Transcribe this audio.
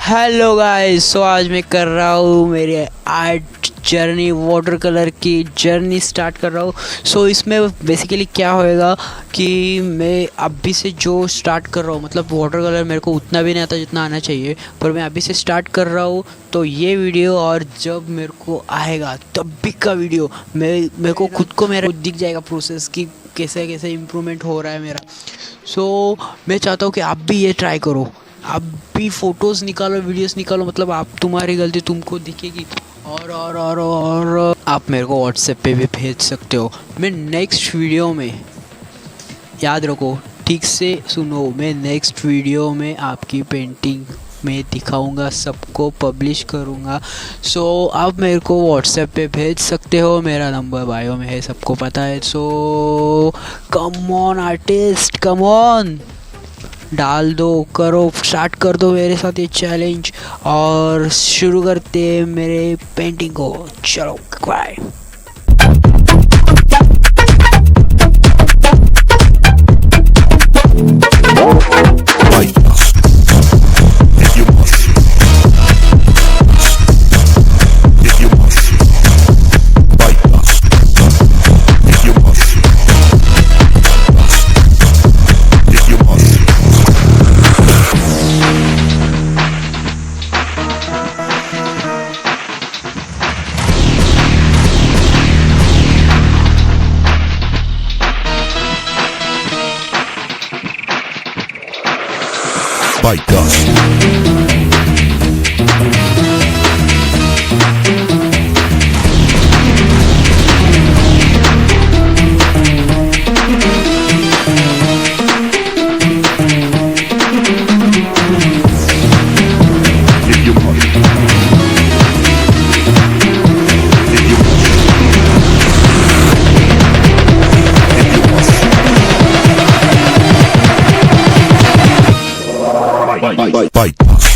Hello guys, सो आज मैं कर रहा हूँ मेरे आर्ट जर्नी, वाटर कलर की जर्नी स्टार्ट कर रहा हूँ। सो इसमें बेसिकली क्या होएगा कि मैं अभी से जो स्टार्ट कर रहा हूँ, मतलब वाटर कलर मेरे को उतना भी नहीं आता जितना आना चाहिए, पर मैं अभी से स्टार्ट कर रहा हूँ। तो ये वीडियो और जब मेरे को आएगा तब भी का वीडियो मेरे को खुद को मेरा दिख जाएगा प्रोसेस कि कैसे कैसे इम्प्रूवमेंट हो रहा है मेरा। सो मैं चाहता हूँ कि आप भी ये ट्राई करो, आप भी फ़ोटोज़ निकालो, वीडियोस निकालो, मतलब आप तुम्हारी गलती तुमको दिखेगी। और आप मेरे को व्हाट्सएप पे भी भेज सकते हो। मैं नेक्स्ट वीडियो में, याद रखो, ठीक से सुनो, मैं नेक्स्ट वीडियो में आपकी पेंटिंग में दिखाऊंगा, सबको पब्लिश करूंगा। सो आप मेरे को व्हाट्सएप पे भेज सकते हो, मेरा नंबर बायो में है, सबको पता है। So come on artist, come on, डाल दो, करो, स्टार्ट कर दो मेरे साथ ये चैलेंज और शुरू करते हैं मेरे पेंटिंग को। चलो bye. Bite dust. If you must. If you must. If you must. Bite.